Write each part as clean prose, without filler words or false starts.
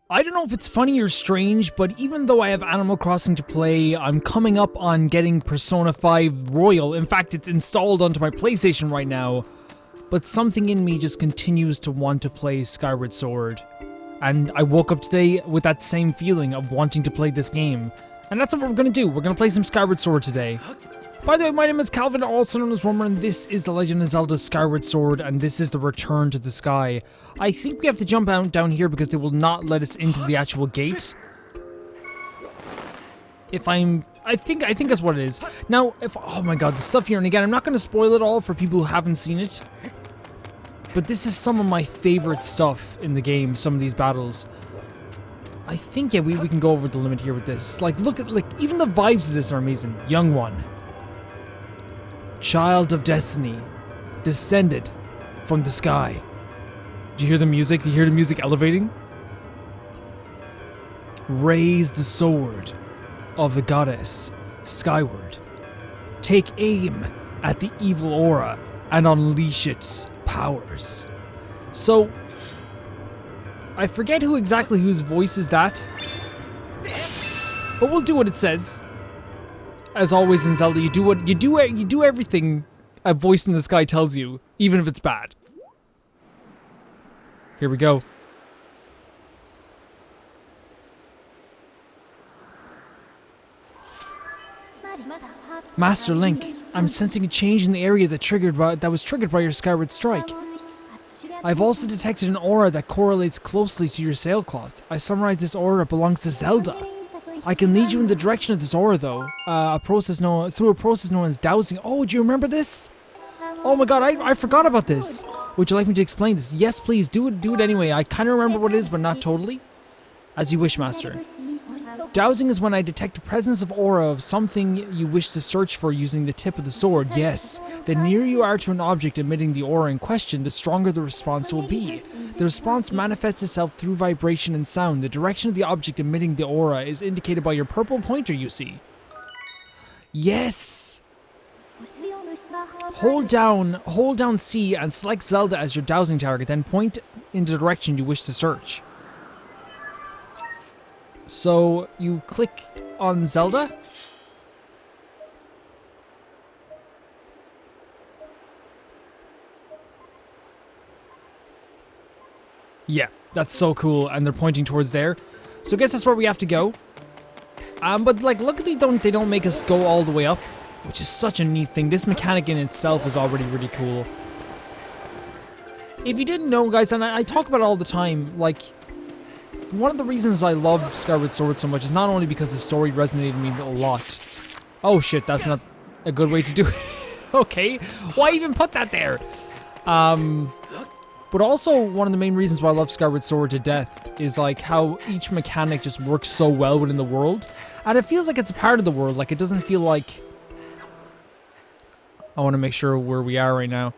I don't know if it's funny or strange, but even though I have Animal Crossing to play, I'm coming up on getting Persona 5 Royal. In fact, it's installed onto my PlayStation right now. But something in me just continues to want to play Skyward Sword. And I woke up today with that same feeling of wanting to play this game. And that's what we're gonna do. We're gonna play some Skyward Sword today. By the way, my name is Calvin, also known as Wormer, and this is The Legend of Zelda Skyward Sword, and this is the Return to the Sky. I think we have to jump down here because they will not let us into the actual gate. I think that's what it is. Now, oh my god, the stuff here, and again, I'm not going to spoil it all for people who haven't seen it. But this is some of my favorite stuff in the game, some of these battles. I think, yeah, we can go over the limit here with this. Like, look at, even the vibes of this are amazing. Young one. Child of Destiny, descended from the sky. Do you hear the music? Do you hear the music elevating? Raise the sword of the goddess skyward. Take aim at the evil aura and unleash its powers. So, I forget whose voice is that, but we'll do what it says. As always in Zelda, you do everything a voice in the sky tells you, even if it's bad. Here we go. Master Link, I'm sensing a change in the area that was triggered by your Skyward Strike. I've also detected an aura that correlates closely to your sailcloth. I summarize this aura belongs to Zelda. I can lead you in the direction of this aura, though, through a process known as dowsing. Oh, do you remember this? Oh my god, I forgot about this. Would you like me to explain this? Yes, please, do it anyway. I kind of remember what it is, but not totally. As you wish, Master. Dowsing is when I detect the presence of aura of something you wish to search for using the tip of the sword. Yes, the nearer you are to an object emitting the aura in question, the stronger the response will be. The response manifests itself through vibration and sound. The direction of the object emitting the aura is indicated by your purple pointer you see. Yes! Hold down C and select Zelda as your dowsing target, then point in the direction you wish to search. So, you click on Zelda. Yeah, that's so cool, and they're pointing towards there. So I guess that's where we have to go. But like, look at they don't make us go all the way up, which is such a neat thing. This mechanic in itself is already really cool. If you didn't know, guys, and I talk about it all the time, like, one of the reasons I love Skyward Sword so much is not only because the story resonated with me a lot. Oh shit, that's not a good way to do it. Okay, why even put that there? But also, one of the main reasons why I love Skyward Sword to death is like how each mechanic just works so well within the world. And it feels like it's a part of the world, like it doesn't feel like... I want to make sure where we are right now.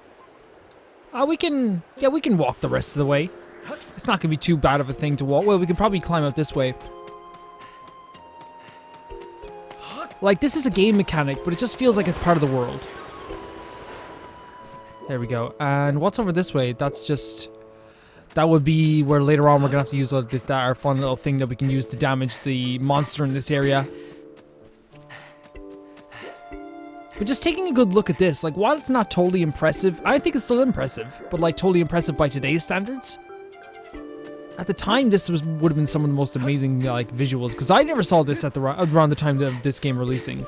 We can walk the rest of the way. It's not going to be too bad of a thing to walk. Well, we can probably climb out this way. Like, this is a game mechanic, but it just feels like it's part of the world. There we go. And what's over this way? That's just... That would be where later on we're going to have to use our fun little thing that we can use to damage the monster in this area. But just taking a good look at this, like, while it's not totally impressive, I think it's still impressive, but like totally impressive by today's standards. At the time, this would have been some of the most amazing like visuals, because I never saw this at around the time of this game releasing.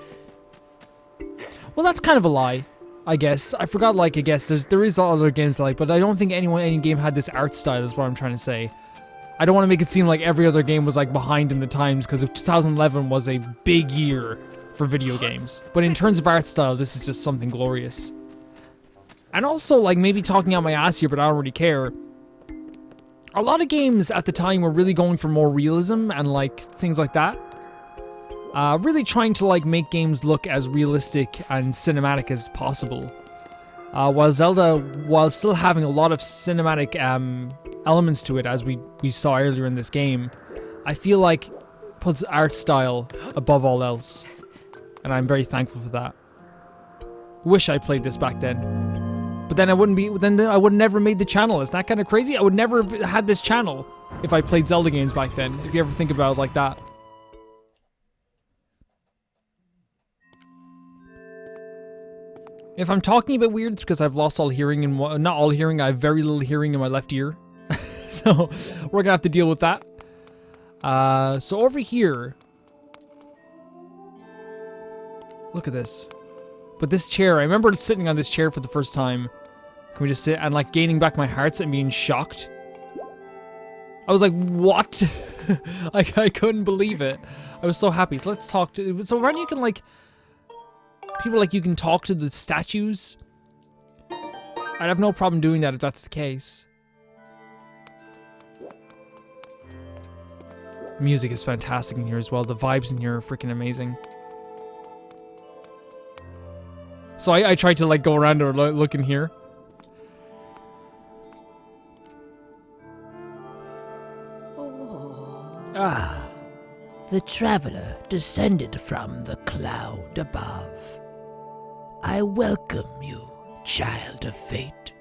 Well, that's kind of a lie, I guess. I forgot, like, I guess there is other games like, but I don't think any game had this art style. Is what I'm trying to say. I don't want to make it seem like every other game was like behind in the times, because 2011 was a big year for video games. But in terms of art style, this is just something glorious. And also, like, maybe talking out my ass here, but I don't really care. A lot of games at the time were really going for more realism and like things like that. Really trying to like make games look as realistic and cinematic as possible. While Zelda, while still having a lot of cinematic elements to it, as we saw earlier in this game, I feel like puts art style above all else. And I'm very thankful for that. Wish I played this back then. But then I wouldn't be. Then I would never made the channel. Isn't that kind of crazy? I would never have had this channel if I played Zelda games back then. If you ever think about it like that. If I'm talking a bit weird, it's because I've lost all hearing and not all hearing. I have very little hearing in my left ear, so we're gonna have to deal with that. So over here, look at this. But this chair, I remember sitting on this chair for the first time. Can we just sit and like gaining back my hearts and being shocked? I was like, what? I couldn't believe it. I was so happy. So let's talk to. So apparently you can like. People like you can talk to the statues. I'd have no problem doing that if that's the case. Music is fantastic in here as well. The vibes in here are freaking amazing. So I tried to like go around or look in here. Ah, the traveler descended from the cloud above. I welcome you, child of fate.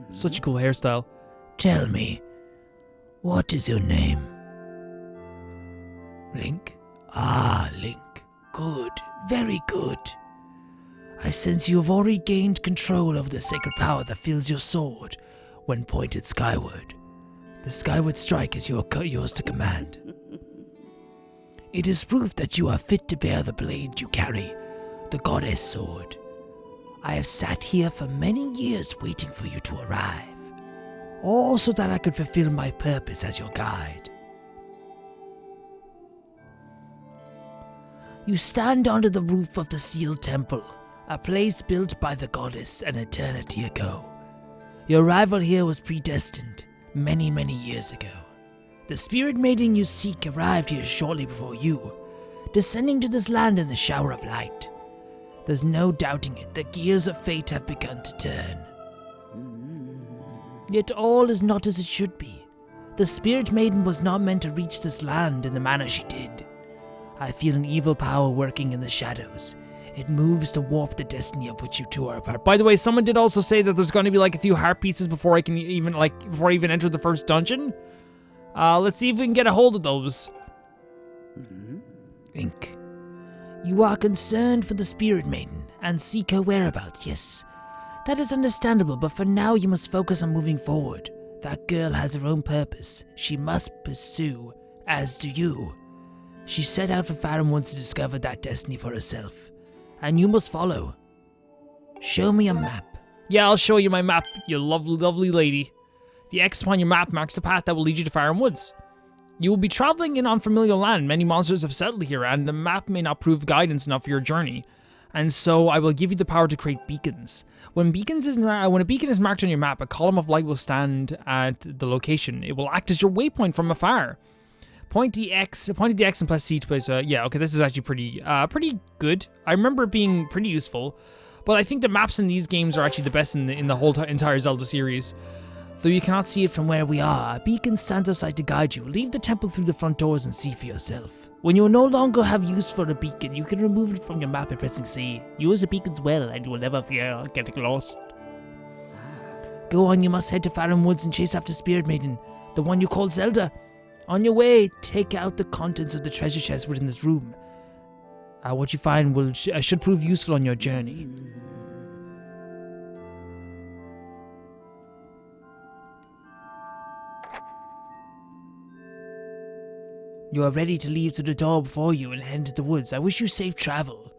Such a cool hairstyle. Tell me, what is your name? Link? Ah, Link. Good, very good. I sense you have already gained control over the sacred power that fills your sword when pointed skyward. The skyward strike is yours to command. It is proof that you are fit to bear the blade you carry, the goddess sword. I have sat here for many years waiting for you to arrive, all so that I could fulfill my purpose as your guide. You stand under the roof of the sealed temple, a place built by the goddess an eternity ago. Your arrival here was predestined many, many years ago. The spirit maiden you seek arrived here shortly before you, descending to this land in the shower of light. There's no doubting it, the gears of fate have begun to turn. Yet all is not as it should be. The spirit maiden was not meant to reach this land in the manner she did. I feel an evil power working in the shadows. It moves to warp the destiny of which you two are a part. By the way, someone did also say that there's going to be like a few heart pieces before I can even before I even enter the first dungeon. Let's see if we can get a hold of those. Link, you are concerned for the spirit maiden and seek her whereabouts, yes. That is understandable, but for now you must focus on moving forward. That girl has her own purpose she must pursue, as do you. She set out for Faron once to discover that destiny for herself, and you must follow. Show me a map. Yeah, I'll show you my map, you lovely, lovely lady. The X upon your map marks the path that will lead you to Faron Woods. You will be traveling in unfamiliar land. Many monsters have settled here, and the map may not prove guidance enough for your journey. And so I will give you the power to create beacons. When a beacon is marked on your map, a column of light will stand at the location. It will act as your waypoint from afar. Point the X and press C to place. Yeah, okay, this is actually pretty good. I remember it being pretty useful, but I think the maps in these games are actually the best in the whole entire Zelda series. Though you cannot see it from where we are, a beacon stands outside to guide you. Leave the temple through the front doors and see for yourself. When you no longer have use for a beacon, you can remove it from your map by pressing C. Use the beacons well, and you will never fear getting lost. Go on, you must head to Faron Woods and chase after Spirit Maiden, the one you called Zelda. On your way, take out the contents of the treasure chest within this room. What you find should prove useful on your journey. You are ready to leave through the door before you and head to the woods. I wish you safe travel.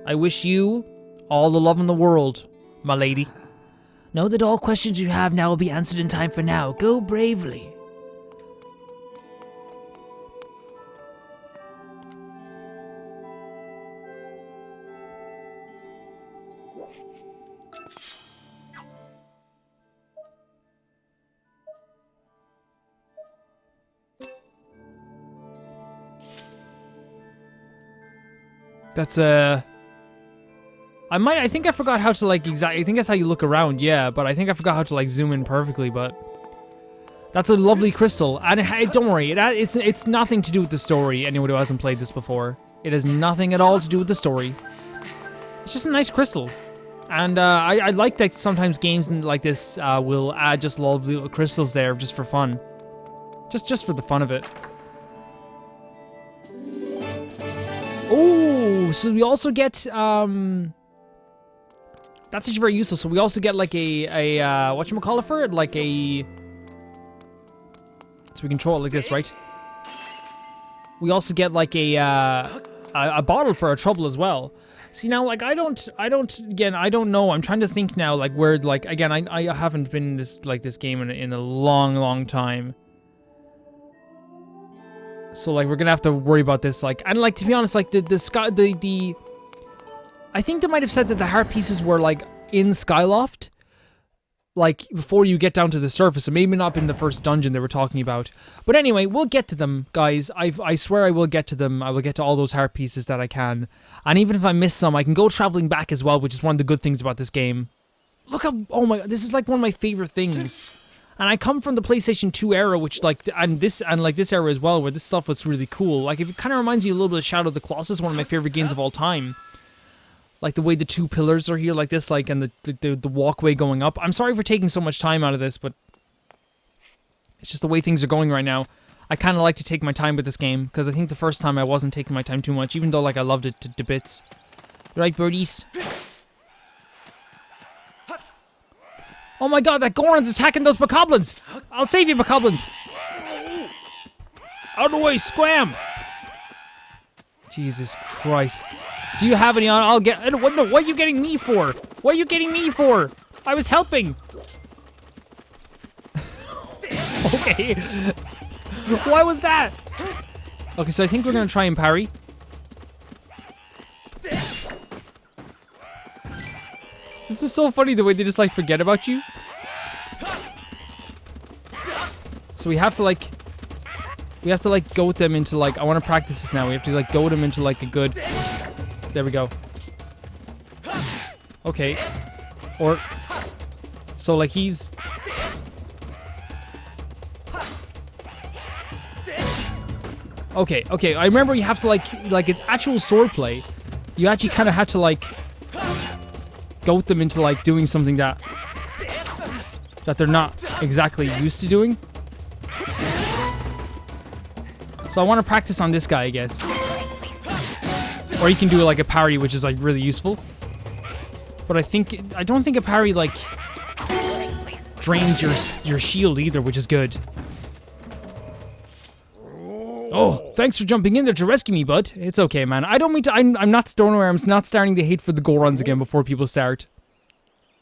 I wish you all the love in the world, my lady. Know that all questions you have now will be answered in time for now. Go bravely. That's I think I forgot how to like I think that's how you look around, yeah, but I think I forgot how to like zoom in perfectly, but that's a lovely crystal. And don't worry, it's nothing to do with the story, anyone who hasn't played this before. It has nothing at all to do with the story. It's just a nice crystal. And I like that sometimes games like this will add just little crystals there just for fun. Just for the fun of it. Oh, so we also get, that's actually very useful. So we also get like a whatchamacallit for it? Like a, so we control it like this, right? We also get like a bottle for our trouble as well. See now, like I don't know. I'm trying to think now, like where, like again, I haven't been in this game in a long time. So like we're gonna have to worry about this, like, and like to be honest, like the I think they might have said that the heart pieces were like in Skyloft, like before you get down to the surface. So maybe not in the first dungeon they were talking about. But anyway, we'll get to them, guys. I swear I will get to them. I will get to all those heart pieces that I can. And even if I miss some, I can go traveling back as well, which is one of the good things about this game. Look how, oh my god, this is like one of my favorite things. And I come from the PlayStation 2 era, which like, and this era as well, where this stuff was really cool. Like it kind of reminds me a little bit of Shadow of the Colossus, one of my favorite games of all time. Like the way the two pillars are here like this, like, and the walkway going up. I'm sorry for taking so much time out of this, but it's just the way things are going right now. I kind of like to take my time with this game, because I think the first time I wasn't taking my time too much, even though like I loved it to bits. Right, birdies? Oh my god, that Goron's attacking those bokoblins! I'll save you, bokoblins! Out of the way, scram! Jesus Christ. Do you have any on? I'll get. No, what are you getting me for? What are you getting me for? I was helping. Okay. Why was that? Okay, so I think we're gonna try and parry. This is so funny the way they just like forget about you. So we have to like goat them into like, I want to practice this now. We have to like goat them into like a good, there we go. Okay. Or, so like he's, okay, I remember you have to like it's actual swordplay. You actually kind of had to like goat them into like doing something that they're not exactly used to doing. So I want to practice on this guy, I guess. Or you can do like a parry, which is like really useful. But I don't think a parry like drains your shield either, which is good. Oh, thanks for jumping in there to rescue me, bud. It's okay, man. I don't mean to. I'm not stoneware. I'm not starting to hate for the Gorons again before people start.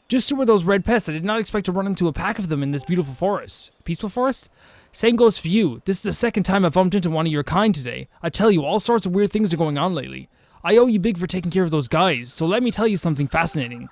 Just who were those red pests? I did not expect to run into a pack of them in this beautiful forest. Peaceful forest? Same goes for you. This is the second time I've bumped into one of your kind today. I tell you, all sorts of weird things are going on lately. I owe you big for taking care of those guys, so let me tell you something fascinating.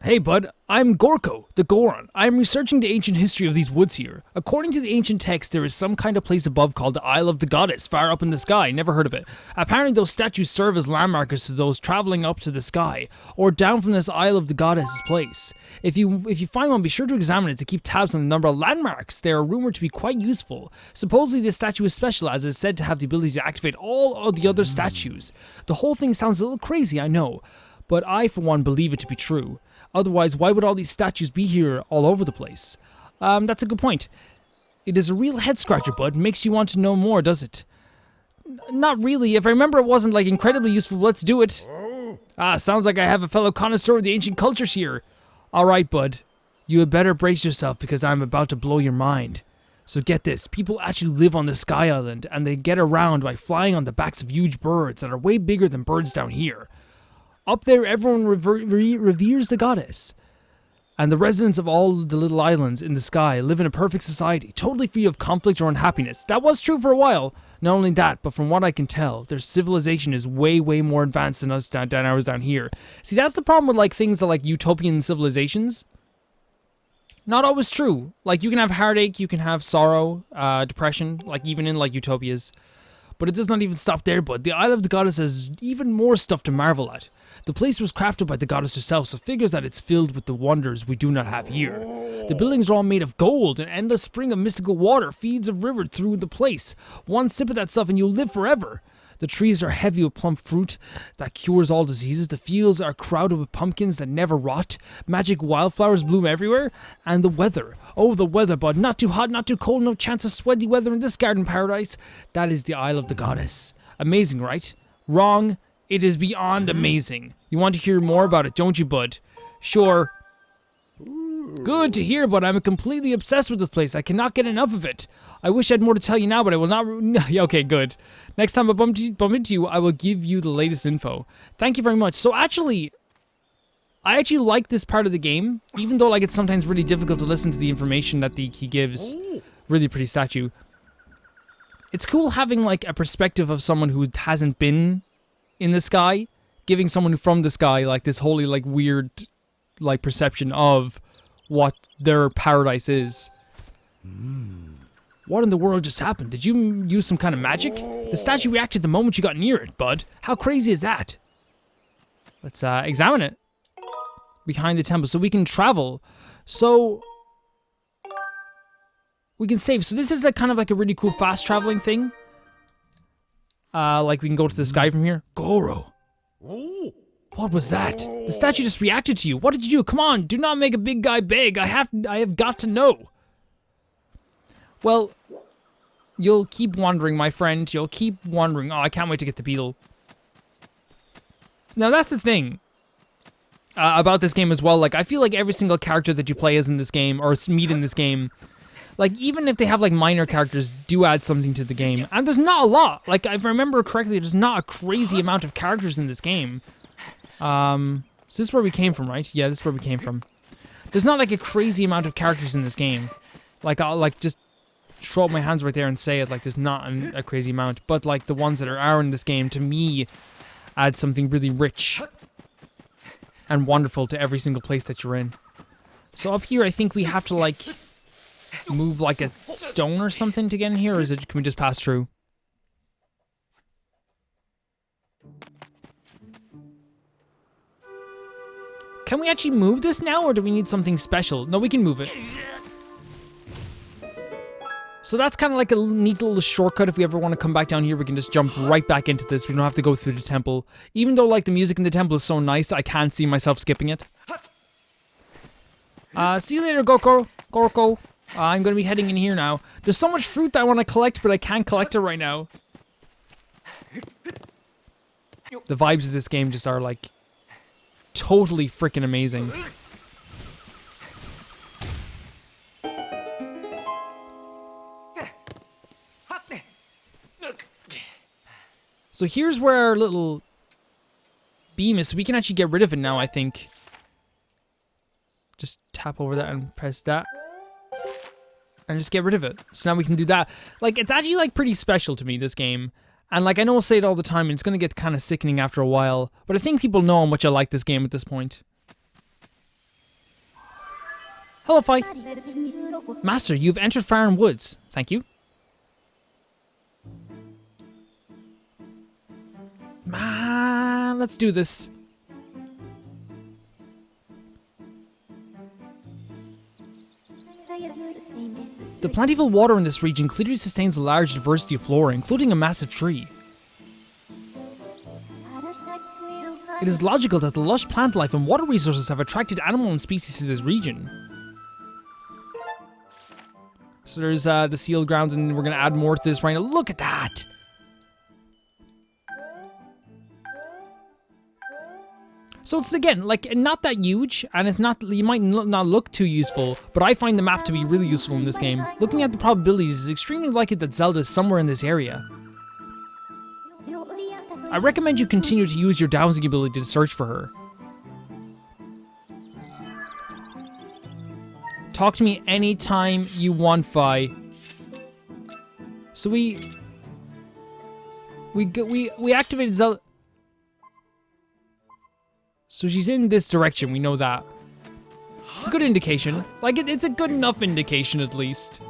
Hey bud, I'm Gorko, the Goron. I am researching the ancient history of these woods here. According to the ancient text, there is some kind of place above called the Isle of the Goddess, far up in the sky. Never heard of it. Apparently those statues serve as landmarkers to those traveling up to the sky, or down from this Isle of the Goddess's place. If you find one, be sure to examine it to keep tabs on the number of landmarks. They are rumored to be quite useful. Supposedly this statue is special, as it is said to have the ability to activate all of the other statues. The whole thing sounds a little crazy, I know, but I, for one, believe it to be true. Otherwise, why would all these statues be here all over the place? That's a good point. It is a real head-scratcher, bud. Makes you want to know more, does it? Not really. If I remember it wasn't, like, incredibly useful, let's do it. Sounds like I have a fellow connoisseur of the ancient cultures here. Alright, bud. You had better brace yourself, because I'm about to blow your mind. So get this. People actually live on the Sky Island, and they get around by flying on the backs of huge birds that are way bigger than birds down here. Up there, everyone reveres the goddess. And the residents of all the little islands in the sky live in a perfect society, totally free of conflict or unhappiness. That was true for a while. Not only that, but from what I can tell, their civilization is way more advanced than us than ours down here. See, that's the problem with like things that like utopian civilizations. Not always true. Like you can have heartache, you can have sorrow, depression, like even in like utopias. But it does not even stop there, bud. The Isle of the Goddess has even more stuff to marvel at. The place was crafted by the goddess herself, so figures that it's filled with the wonders we do not have here. The buildings are all made of gold. An endless spring of mystical water feeds a river through the place. One sip of that stuff and you'll live forever. The trees are heavy with plum fruit that cures all diseases. The fields are crowded with pumpkins that never rot. Magic wildflowers bloom everywhere. And the weather. Oh, the weather, bud. Not too hot, not too cold. No chance of sweaty weather in this garden paradise. That is the Isle of the Goddess. Amazing, right? Wrong. It is beyond amazing. You want to hear more about it, don't you, bud? Sure. Good to hear, but I'm completely obsessed with this place. I cannot get enough of it. I wish I had more to tell you now, but I will not... Okay, good. Next time I bump into you, I will give you the latest info. Thank you very much. So actually, I actually like this part of the game, even though like it's sometimes really difficult to listen to the information that he gives. Really pretty statue. It's cool having like a perspective of someone who hasn't been in the sky, giving someone from the sky like this wholly like weird like perception of what their paradise is. What in the world just happened? Did you use some kind of magic? The statue reacted the moment you got near it, bud. How crazy is that? Let's examine it. Behind the temple, so we can travel. So we can save. So this is like kind of like a really cool fast traveling thing. Like we can go to the sky from here. Goro. What was that? The statue just reacted to you. What did you do? Come on, do not make a big guy beg. I have got to know. Well, you'll keep wondering, my friend. You'll keep wondering. Oh, I can't wait to get the beetle. Now, that's the thing about this game as well. Like, I feel like every single character that you play as in this game, or meet in this game, like, even if they have, like, minor characters, do add something to the game. And there's not a lot. Like, if I remember correctly, there's not a crazy amount of characters in this game. So this is where we came from, right? Yeah, this is where we came from. There's not, like, a crazy amount of characters in this game. Like, I'll, like, just throw up my hands right there and say it. Like, there's not a crazy amount. But, like, the ones that are in this game, to me, add something really rich and wonderful to every single place that you're in. So up here, I think we have to, like, move, like, a stone or something to get in here, or can we just pass through? Can we actually move this now, or do we need something special? No, we can move it. So that's kind of like a neat little shortcut. If we ever want to come back down here, we can just jump right back into this. We don't have to go through the temple. Even though, like, the music in the temple is so nice, I can't see myself skipping it. See you later, Gorko. I'm going to be heading in here now. There's so much fruit that I want to collect, but I can't collect it right now. The vibes of this game just are, like, totally freaking amazing. So here's where our little beam is. So we can actually get rid of it now, I think. Just tap over that and press that. And just get rid of it. So now we can do that. Like, it's actually, like, pretty special to me, this game. And, like, I know I'll say it all the time, and it's going to get kind of sickening after a while. But I think people know how much I like this game at this point. Hello, Fi. Master, you've entered Faron Woods. Thank you. Man, let's do this. The plentiful water in this region clearly sustains a large diversity of flora, including a massive tree. It is logical that the lush plant life and water resources have attracted animal and species to this region. So there's the sealed grounds, and we're going to add more to this right now. Look at that! So it's, again, like, not that huge, and it's not, you might not look too useful, but I find the map to be really useful in this game. Looking at the probabilities, it's extremely likely that Zelda is somewhere in this area. I recommend you continue to use your dowsing ability to search for her. Talk to me anytime you want, Fi. So we activated Zelda. So she's in this direction, we know that. It's a good indication. Like, it's a good enough indication, at least.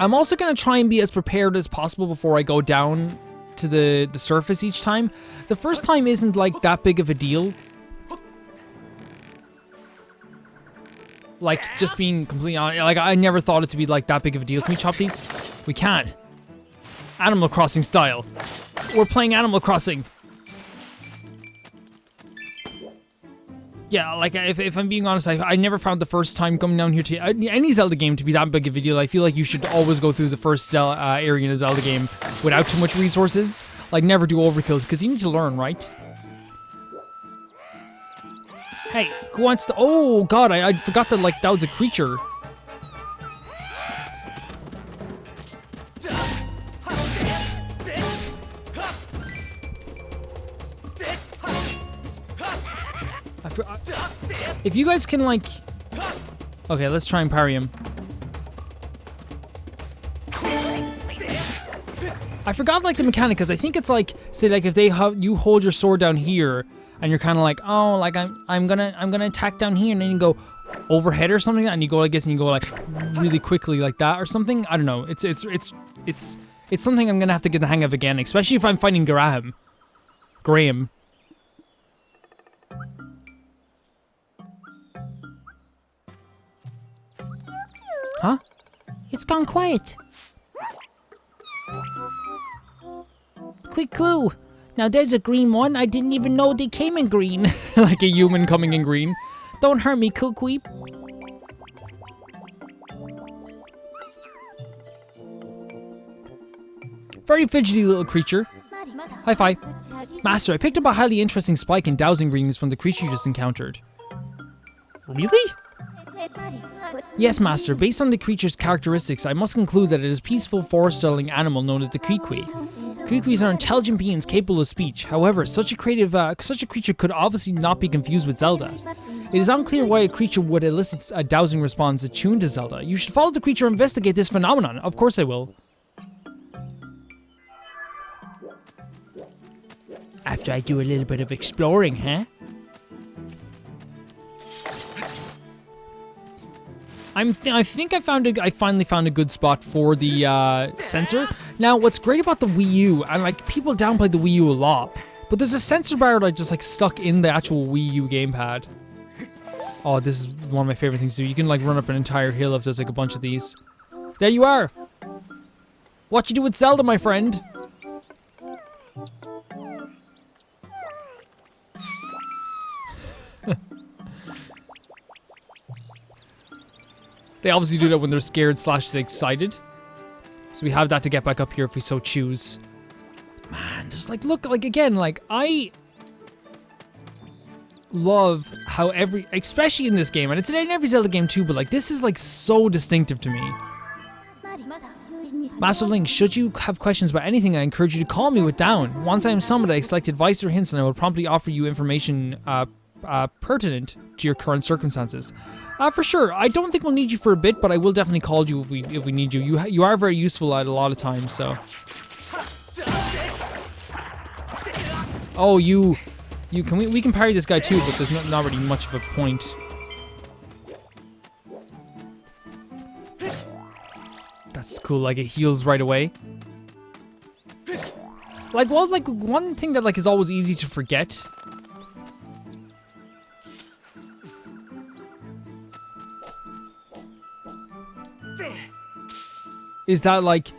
I'm also gonna try and be as prepared as possible before I go down to the surface each time. The first time isn't like that big of a deal. Like, just being completely honest, like, I never thought it to be like that big of a deal. Can we chop these? We can. Animal Crossing style. We're playing Animal Crossing. Yeah, like, if I'm being honest, I never found the first time coming down here to any Zelda game to be that big of a deal. I feel like you should always go through the first area in a Zelda game without too much resources. Like, never do overkills, because you need to learn, right? Hey, who wants to... Oh, God, I forgot that, like, that was a creature. If you guys can, like... Okay, let's try and parry him. I forgot, like, the mechanic, because I think it's like, say, like, if you hold your sword down here, and you're kind of like, oh, like, I'm gonna attack down here, and then you go overhead or something, and you go like this, and you go like really quickly like that or something. I don't know. It's something I'm gonna have to get the hang of again, especially if I'm fighting Graham. Huh? It's gone quiet. Quick clue. Now there's a green one. I didn't even know they came in green. Like a human coming in green. Don't hurt me, Cookweep. Very fidgety little creature. High five. Master, I picked up a highly interesting spike in dowsing rings from the creature you just encountered. Really? Yes, Master. Based on the creature's characteristics, I must conclude that it is a peaceful forest-dwelling animal known as the Creequey. Creequeys are intelligent beings capable of speech. However, such a creature could obviously not be confused with Zelda. It is unclear why a creature would elicit a dowsing response attuned to Zelda. You should follow the creature and investigate this phenomenon. Of course I will. After I do a little bit of exploring, huh? I think I finally found a good spot for the sensor. Now, what's great about the Wii U, and like people downplay the Wii U a lot, but there's a sensor bar that just like stuck in the actual Wii U gamepad. Oh, this is one of my favorite things to do. You can like run up an entire hill if there's like a bunch of these. There you are. What you do with Zelda, my friend? They obviously do that when they're scared / excited. So we have that to get back up here if we so choose. Man, just like, look, like again, like I love how especially in this game, and it's in every Zelda game too, but like this is like so distinctive to me. Master Link, should you have questions about anything, I encourage you to call me with down. Once I am summoned, I select advice or hints, and I will promptly offer you information pertinent to your current circumstances. For sure. I don't think we'll need you for a bit, but I will definitely call you if we need you. You are very useful at a lot of times, so. Oh, we can parry this guy too, but there's not really much of a point. That's cool. Like it heals right away. Like, well, like one thing that like is always easy to forget. Is that like,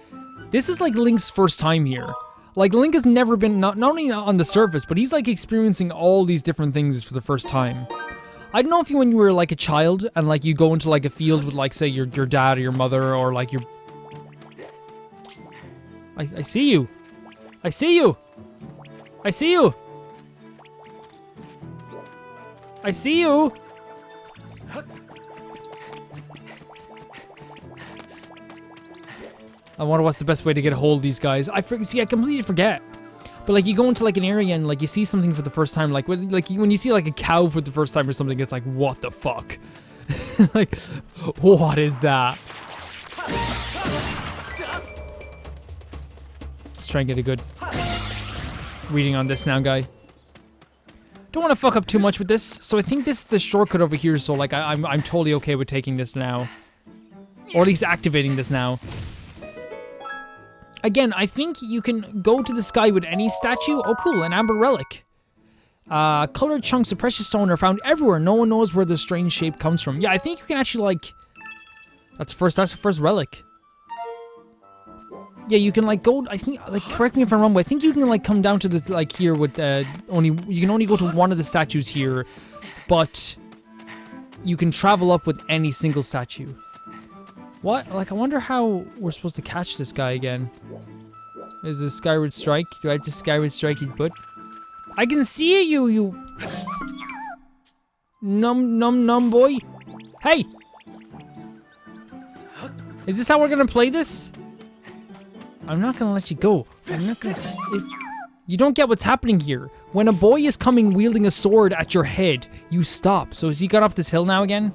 this is like Link's first time here. Like Link has never been, not only on the surface, but he's like experiencing all these different things for the first time. I don't know if when you were like a child and like you go into like a field with like say your dad or your mother or like your... I see you. I see you. I see you. I see you. I wonder what's the best way to get a hold of these guys. I completely forget. But like you go into like an area and like you see something for the first time, like when you see like a cow for the first time or something, it's like, what the fuck? Like, what is that? Let's try and get a good reading on this now, guy. Don't want to fuck up too much with this, so I think this is the shortcut over here. So like I'm totally okay with taking this now, or at least activating this now. Again, I think you can go to the sky with any statue. Oh, cool, an amber relic. Colored chunks of precious stone are found everywhere. No one knows where the strange shape comes from. Yeah, I think you can actually, like... That's the first relic. Yeah, you can, like, go... I think, like, correct me if I'm wrong, but I think you can, like, come down to the, like, here with, you can only go to one of the statues here, but you can travel up with any single statue. What? Like, I wonder how we're supposed to catch this guy again. Is this Skyward Strike? Do I have to Skyward Strike his butt? I can see you, you... Num boy. Hey! Is this how we're gonna play this? I'm not gonna let you go. I'm not gonna... You don't get what's happening here. When a boy is coming wielding a sword at your head, you stop. So has he gone up this hill now again?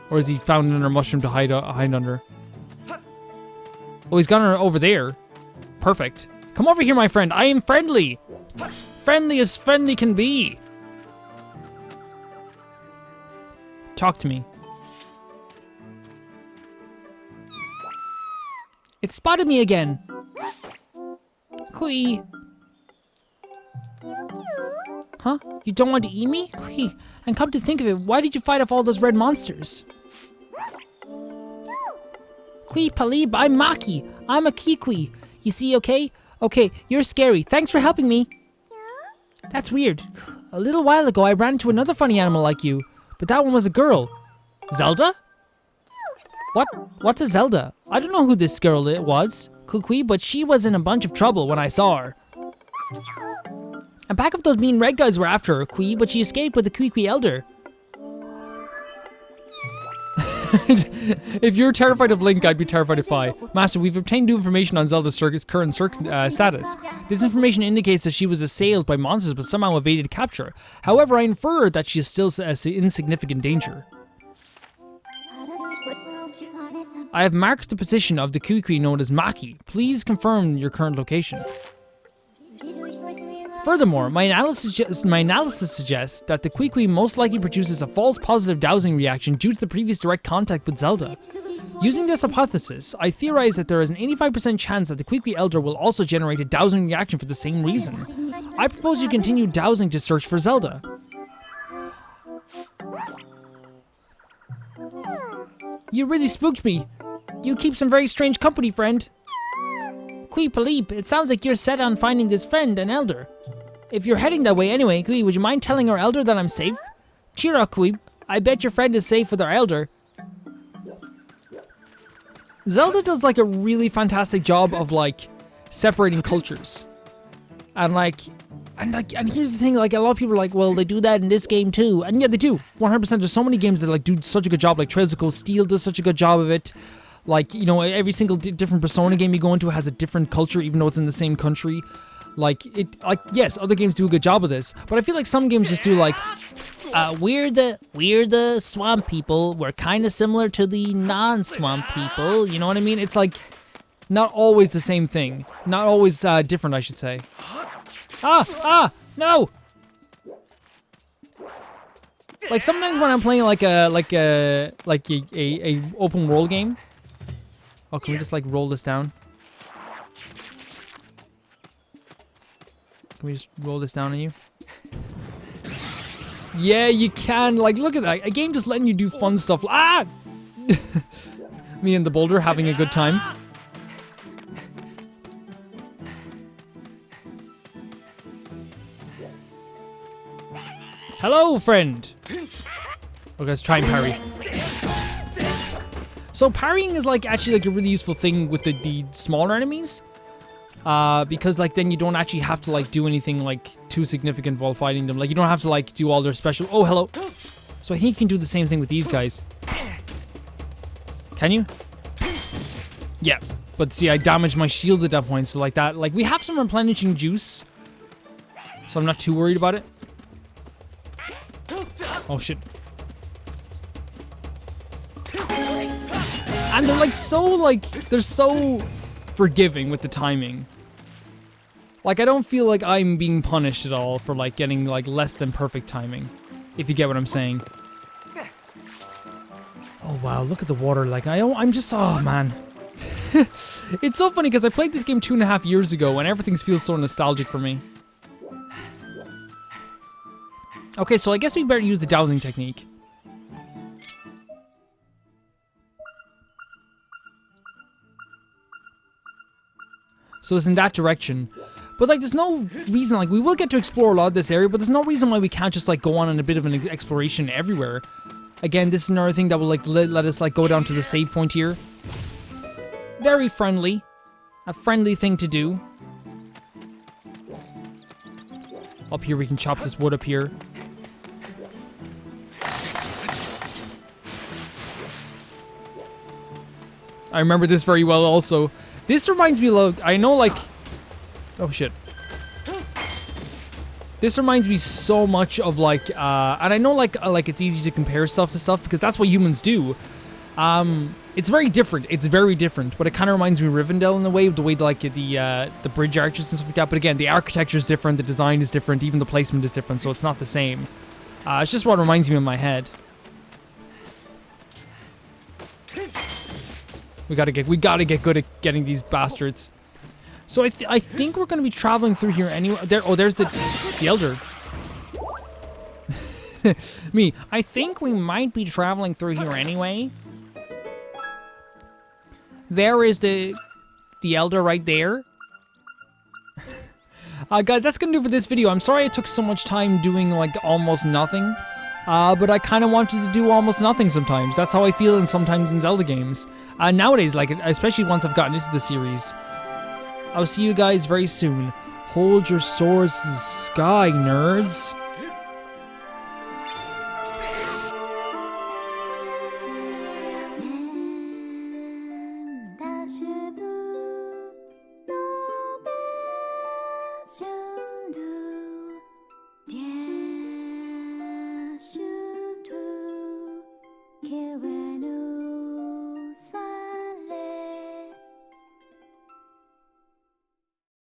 Or has he found another mushroom to hide under? Oh, he's gone over there. Perfect. Come over here, my friend. I am friendly. Friendly as friendly can be. Talk to me. It spotted me again. Kui. Huh? You don't want to eat me? Kui. And come to think of it, why did you fight off all those red monsters? Kui Palib, I'm Maki. I'm a Kikui. You see, okay? Okay, you're scary. Thanks for helping me. That's weird. A little while ago, I ran into another funny animal like you, but that one was a girl. Zelda? What? What's a Zelda? I don't know who this girl was, Kukui, but she was in a bunch of trouble when I saw her. A pack of those mean red guys were after her, Kui, but she escaped with the Kui Elder. If you're terrified of Link, I'd be terrified of Fi. Master, we've obtained new information on Zelda's current status. This information indicates that she was assailed by monsters but somehow evaded capture. However, I infer that she is still in significant danger. I have marked the position of the Kukui known as Maki. Please confirm your current location. Furthermore, my analysis suggests that the Kukui most likely produces a false positive dowsing reaction due to the previous direct contact with Zelda. Using this hypothesis, I theorize that there is an 85% chance that the Kukui Elder will also generate a dowsing reaction for the same reason. I propose you continue dowsing to search for Zelda. You really spooked me. You keep some very strange company, friend. Kui Palip, it sounds like you're set on finding this friend and elder. If you're heading that way anyway, Kui, would you mind telling our elder that I'm safe? Cheer up, Kui. I bet your friend is safe with our elder. Zelda does like a really fantastic job of like separating cultures. And here's the thing, like a lot of people are like, well, they do that in this game too. And yeah, they do. 100%. There's so many games that like do such a good job. Like Trails of Cold Steel does such a good job of it. Like, you know, every single different Persona game you go into has a different culture, even though it's in the same country. Yes, other games do a good job of this, but I feel like some games just do like, we're the swamp people. We're kind of similar to the non-swamp people. You know what I mean? It's like not always the same thing. Not always different, I should say. No! Like sometimes when I'm playing like a open world game. Oh, can we just like roll this down? Can we just roll this down on you? Yeah, you can. Like, look at that. A game just letting you do fun stuff. Ah! Me and the boulder having a good time. Hello, friend. Okay, let's try and parry. So parrying is like actually like a really useful thing with the smaller enemies. Because like then you don't actually have to like do anything like too significant while fighting them. Like you don't have to like do all their special. Oh, hello. So I think you can do the same thing with these guys. Can you? Yeah. But see, I damaged my shield at that point. So like that, like we have some replenishing juice. So I'm not too worried about it. Oh shit. And they're like they're so forgiving with the timing. Like I don't feel like I'm being punished at all for like getting like less than perfect timing. If you get what I'm saying. Oh wow, look at the water. Like I'm just, oh man. It's so funny because I played this game 2.5 years ago and everything feels so nostalgic for me. Okay, so I guess we better use the dowsing technique. So it's in that direction. But like, there's no reason, like, we will get to explore a lot of this area, but there's no reason why we can't just like go on a bit of an exploration everywhere. Again, this is another thing that will like let us like go down to the save point here. Very friendly. A friendly thing to do. Up here we can chop this wood up here. I remember this very well also. This reminds me, look, I know like... Oh shit. This reminds me so much of like, and I know like it's easy to compare stuff to stuff because that's what humans do. It's very different. It's very different, but it kind of reminds me of Rivendell in a way, the way like the bridge arches and stuff like that. But again, the architecture is different, the design is different, even the placement is different, so it's not the same. It's just what reminds me in my head. We gotta get good at getting these bastards. So I think we're gonna be traveling through here anyway. There's the Elder. Me. I think we might be traveling through here anyway. There is the Elder right there. Guys, that's gonna do for this video. I'm sorry I took so much time doing like almost nothing. But I kind of wanted to do almost nothing sometimes. That's how I feel sometimes in Zelda games. Nowadays, like, especially once I've gotten into the series. I'll see you guys very soon. Hold your swords to the sky, nerds.